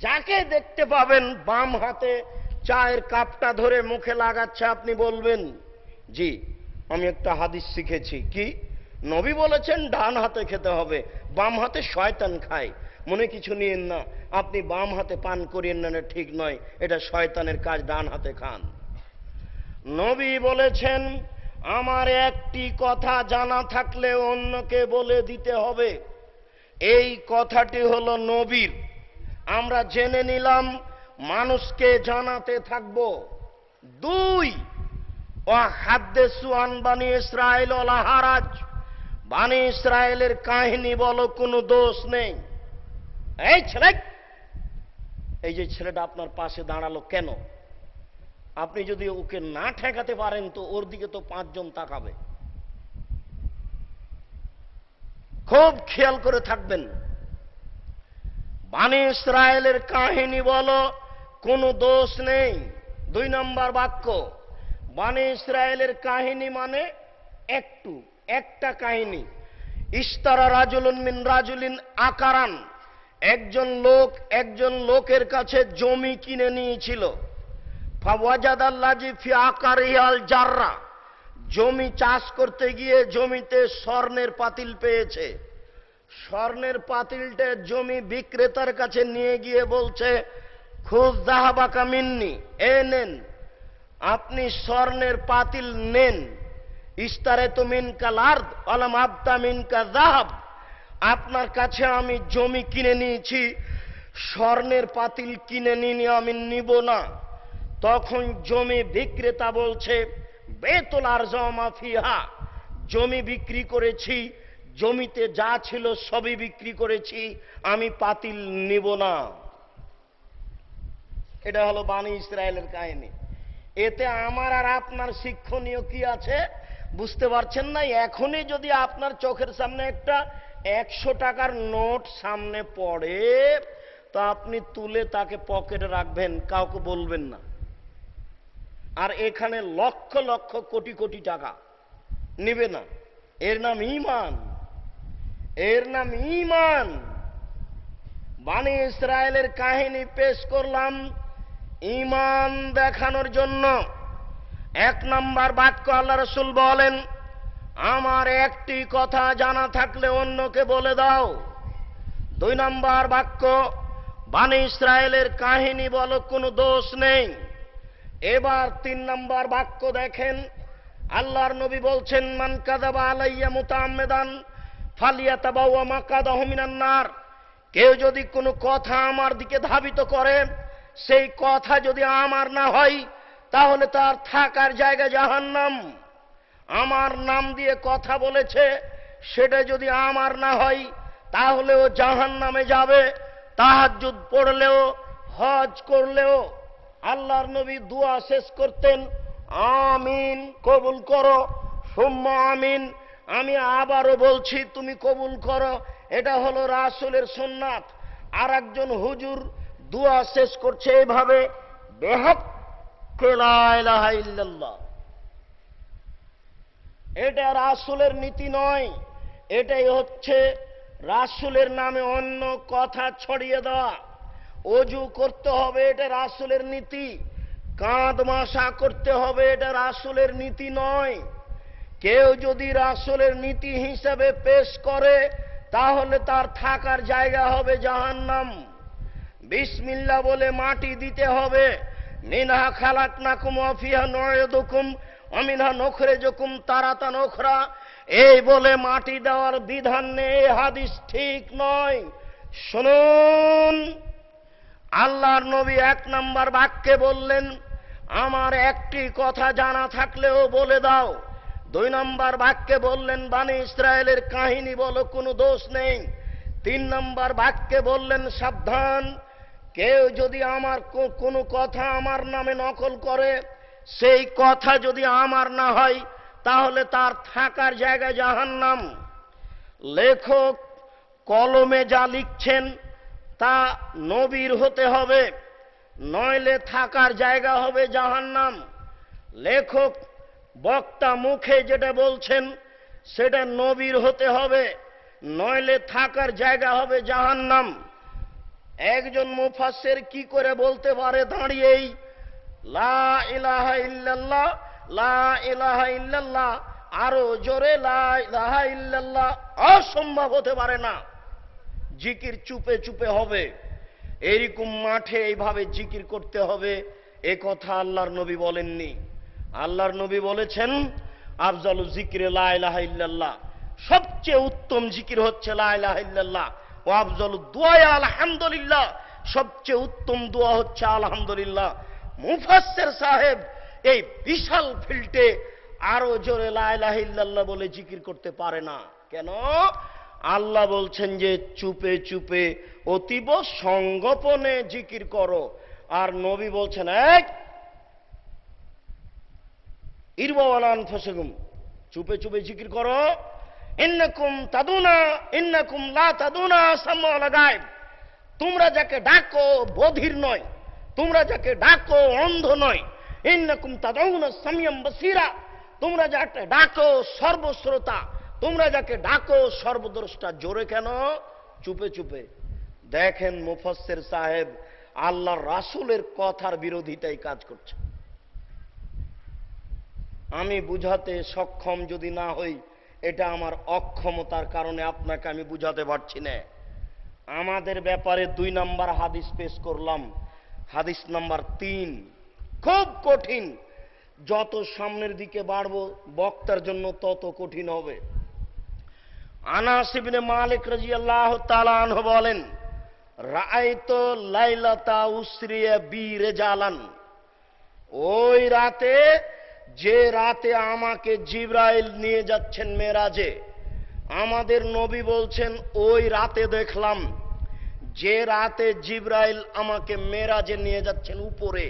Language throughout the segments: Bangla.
যাকে দেখতে পাবেন বাম হাতে চায়ের কাপটা ধরে মুখে লাগাচ্ছে, আপনি বলবেন জি আমি একটা হাদিস শিখেছি। কি? নবী বলেছেন ডান হাতে খেতে হবে, বাম হাতে শয়তান খায়। মনে কিছু নিয়েন না, আপনি বাম হাতে পান করিয়েন না, ঠিক নয়, এটা শয়তানের কাজ, ডান হাতে খান। নবী বলেছেন আমার একটি কথা জানা থাকলে অন্যকে বলে দিতে হবে। এই কথাটি হলো নবীর, আমরা জেনে নিলাম, মানুষকে জানাতে থাকব। 2, ওয়াহাদ্দিসু আন বানি ইসরাইল ওয়ালা হারাজ, বানি ইসরায়েলের কাহিনী বলো, কোনো দোষ নেই। এই ছেলে, এই যে ছেলেটা আপনার পাশে দাঁড়ালো কেন? আপনি যদি ওকে না ঠেকাতে পারেন তো ওর দিকে তো 5 জন তাকাবে। খুব খেয়াল করে থাকবেন। বানি ইসরায়েলের কাহিনী বলো, কোনো দোষ নেই। 2 নম্বর বাক্য, বানি ইসরায়েলের কাহিনী মানে একটা কাহিনী। ইস্তারা রাজুলুন মিন রাজুলিন আকারান, একজন লোকের কাছে জমি কিনে নিয়েছিল। ফাওয়াজাদাল্লাজি ফি আকারিহাল জাররা, জমি চাষ করতে গিয়ে জমিতে স্বর্ণের পাতিল পেয়েছে। স্বর্ণের পাতিলটা জমি বিক্রেতার কাছে নিয়ে গিয়ে বলছে খুজ যাহাবাকা মিন্নি, এ নেন, আপনি স্বর্ণের পাতিল নেন। ইস্তারে তো মিনকাল আরদ আলাম আবতা মিনকা যাহাব, আপনার কাছে আমি জমি কিনে নিয়েছি, স্বর্ণের পাতিল কিনে নিয়ে আমি নিব না। তখন জমি বিক্রেতা বলছে বেতুল আরজমা ফিহা, জমি বিক্রি করেছি, জমিতে যা ছিল সবই বিক্রি করেছি, আমি পাতিল নিব না। এটা হলো বানি ইসরায়েলের কাহিনী। এতে আমার আর আপনার শিক্ষণীয় কি আছে বুঝতে পারছেন না? এখনই যদি আপনার চোখের সামনে একটা 100 টাকার নোট সামনে পড়ে, তো আপনি তুলে তাকে পকেটে রাখবেন, কাউকে বলবেন না। আর এখানে লক্ষ লক্ষ কোটি কোটি টাকা নিবে না, এর নাম ঈমান, এর নাম ঈমান। বানি ইসরায়েলের কাহিনী পেশ করলাম ঈমান দেখানোর জন্য। 1 নম্বর বাক্য, আল্লাহ রাসূল বলেন আমার একটি কথা জানা থাকলে অন্যকে বলে দাও। 2 নম্বর বাক্য, বানি ইসরায়েলের কাহিনী বলো, কোনো দোষ নেই। এবার 3 নম্বর বাক্য দেখেন, আল্লাহর নবী বলছেন মান কাযাবা আলাইয়া মুতাআম্মিদান ফালিয়াতাবাওয়া মাকাদাহু মিনান নার, কেউ যদি কোনো কথা আমার দিকে ধাবিত করে, সেই কথা যদি আমার না হয় তাহলে তার থাকার জায়গা জাহান্নাম। আমার নাম দিয়ে কথা বলেছে, সেটা যদি আমার না হয় তাহলে ও জাহান্নামে যাবে। তাহাজ্জুদ পড়লেও, হজ করলেও আল্লাহর নবী দোয়া শেষ করতেন আমিন, কবুল করো, সুম্মা আমিন, আমি আবারও বলছি তুমি কবুল করো। এটা হলো রাসূলের সুন্নাত। আর একজন হুজুর দোয়া শেষ করছে এভাবে বিহাক্কি লা ইলাহা ইল্লাল্লাহ। এটা রাসূলের নীতি নয়, এটাই হচ্ছে রাসূলের নামে অন্য কথা ছড়িয়ে দেওয়া। ওযু করতে হবে, এটা রাসূলের নীতি। কাঁধ মাসা করতে হবে, এটা রাসূলের নীতি নয়। কেউ যদি রাসূলের নীতি হিসেবে পেশ করে তাহলে তার থাকার জায়গা হবে জাহান্নাম। বিসমিল্লাহ বলে মাটি দিতে হবে। মিনহা খালাকনাকুম ওয়া ফিহা নুঈদুকুম ওয়া মিনহা নুখরিজুকুম তারাতান উখরা, এই বলে মাটি দেওয়ার বিধান নেই, হাদিস ঠিক নয়। শুনুন, আল্লাহর নবী 1 নম্বর বাক্যে বললেন আমার একটি কথা জানা থাকলেও বলে দাও। 2 নম্বর বাক্যে বললেন বানি ইসরায়েলের কাহিনী বলো, কোনো দোষ নেই। 3 নম্বর বাক্যে বললেন সাবধান, কেউ যদি আমার কোনো কথা আমার নামে নকল করে, সেই কথা যদি আমার না হয় তাহলে তার থাকার জায়গা জাহান্নাম। লেখক কলমে যা লিখছেন তা নবীর হতে হবে, নইলে থাকার জায়গা হবে জাহান্নাম। লেখক বক্তা মুখে যেটা বলছেন সেটা নবীর হতে হবে, নইলে থাকার জায়গা হবে জাহান্নাম। একজন মুফাসসির কি করে বলতে পারে দাঁড়িয়েই লা ইলাহা ইল্লাল্লাহ, লা ইলাহা ইল্লাল্লাহ, আরো জোরে লা ইলাহা ইল্লাল্লাহ? অসম্ভব হতে পারে না। জিকির চুপে চুপে হবে, এরকম মাঠে এইভাবে জিকির করতে হবে, এ কথা আল্লাহর নবী বলেননি। আল্লাহর নবী বলেছেন আফজালু যিকরি লা ইলাহা ইল্লাল্লাহ, সবচেয়ে উত্তম জিকির হচ্ছে লা ইলাহা ইল্লাল্লাহ। ও আফজালু দুআ আলহামদুলিল্লাহ, সবচেয়ে উত্তম দোয়া হচ্ছে আলহামদুলিল্লাহ। মুফাসসির সাহেব এই বিশাল ফিল্ডে আরো জোরে লা ইলাহা ইল্লাল্লাহ বলে জিকির করতে পারে না। কেন? আল্লাহ বলছেন যে চুপে চুপে অতীব সংগোপনে জিকির করো, আর নবী বলছেন এক ইরবাওয়ালা আনফুসাকুম, চুপে চুপে জিকির করো। ইন্নাকুম তাদুনা ইন্নাকুম লা তাদুনা সামাল গায়ব, তোমরা যাকে ডাকো বধির নয়, তোমরা যাকে ডাকো অন্ধ নয়। ইন্নাকুম তাদউনা সামিয়াম বাসীরা, তোমরা যাকে ডাকো সর্বশ্রোতা, তোমরা যাকে ডাকো সর্বদ্রষ্টা। জোরে কেন? চুপে চুপে। দেখেন মুফাসসির সাহেব আল্লাহর রাসূলের কথার বিরোধিতায় কাজ করছে। আমি বুঝাতে সক্ষম যদি না হই, এটা আমার অক্ষমতার কারণে আপনাকে আমি বুঝাতে পারছি না। আমাদের ব্যাপারে 2 নাম্বার হাদিস পেশ করলাম, হাদিস নাম্বার 3 খুব কঠিন। যত সামনের দিকে বাড়বো বক্তার জন্য তত কঠিন হবে। আনাস ইবনে মালিক রাদিয়াল্লাহু তাআলা আনহু বলেন, রাআইতু লাইলাতা উসরিয়া বি রিজালান, ওই রাতে, যে রাতে আমাকে জিবরাইল নিয়ে যাচ্ছেন মেরাজে, আমাদের নবী বলছেন ওই রাতে দেখলাম, যে রাতে জিবরাইল আমাকে মেরাজে নিয়ে যাচ্ছেন উপরে,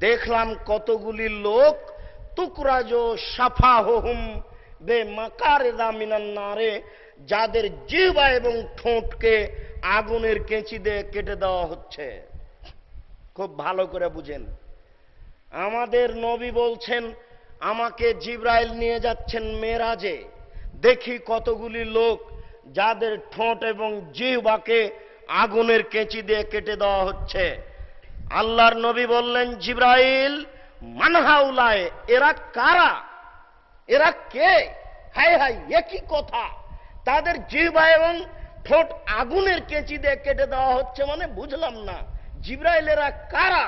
দেখলাম কতগুলি লোক তুকরাজো সাফাহুম বে মাকারিদা মিনান নারে, যাদের জিহ্বা এবং ঠোঁটকে আগুনের কেঁচি দিয়ে কেটে দেওয়া হচ্ছে। খুব ভালো করে বুঝেন, আমাদের নবী বলছেন আমাকে জিবরাইল নিয়ে যাচ্ছেন মেরাজে, দেখি কতগুলি লোক যাদের ঠোঁট এবং জিহ্বাকে আগুনের কেঁচি দিয়ে কেটে দেওয়া হচ্ছে। আল্লাহর নবী বললেন, জিবরাইল মানহাউলায়, এরা কারা, এরা কে? হায় হায়, একই কথা, তাদের জিহ্বা এবং ঠোঁট আগুনের কেঁচি দিয়ে কেটে দেওয়া হচ্ছে, মানে বুঝলাম না জিবরাইল এরা কারা?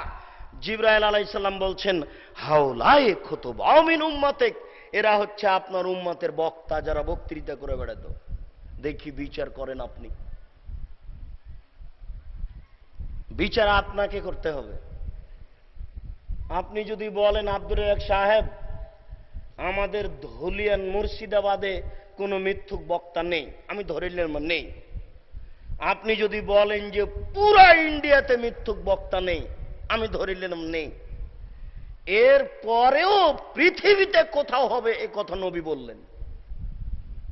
জিবরাইল আলাইহিস সালাম বলছেন, হাউলায়ে খুতুবাউ মিন উম্মাতিক, এরা হচ্ছে আপনার উম্মতের বক্তা, যারা বক্তৃতা করে বেড়াতো। দেখি বিচার করেন আপনি, বিচার আপনাকে করতে হবে। আপনি যদি বলেন আব্দুর রাজ্জাক সাহেব আমাদের ধুলিয়ান মুর্শিদাবাদে কোনো মিথ্যুক বক্তা নেই, আমি ধরে নিলাম নেই। আপনি যদি বলেন যে পুরা ইন্ডিয়াতে মিথ্যুক বক্তা নেই, আমি ধরে নিলাম নেই। এর পরেও পৃথিবীতে কোথাও হবে এ কথা নবী বললেন।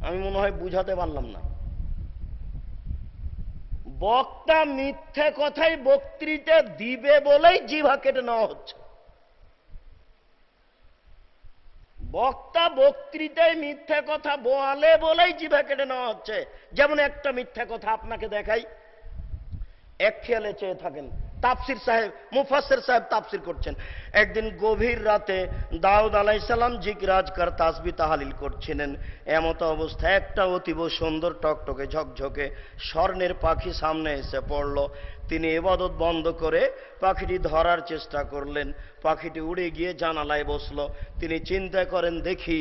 আমি মনে হয় বুঝাতে পারলাম না। বক্তা মিথ্যে কথাই বক্তৃতা দিবে বলেই জিহ্বা কেটে নেওয়া হচ্ছে। বক্তা বক্তৃতায় মিথ্যা কথা বলে বলেই জিহ্বা কেটে নেওয়া হচ্ছে। যেমন একটা মিথ্যা কথা আপনাকে দেখাই, এক খেয়ালে চেয়ে থাকেন। তাফসির সাহেব, মুফাসসির সাহেব তাফসির করছেন। একদিন গভীর রাতে দাউদ আলাইহিস সালাম জিকির আজকার তাসবিহ তাহলিল করছিলেন। এমত অবস্থায় একটা অতীব সুন্দর টকটকে ঝকঝকে স্বর্ণের পাখি সামনে এসে পড়ল। তিনি ইবাদত বন্ধ করে পাখিটি ধরার চেষ্টা করলেন। পাখিটি উড়ে গিয়ে জানালায় বসলো। তিনি চিন্তা করেন দেখি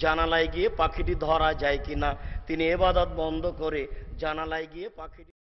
জানালায় গিয়ে পাখিটি ধরা যায় কিনা। তিনি ইবাদত বন্ধ করে জানালায় গিয়ে পাখিটি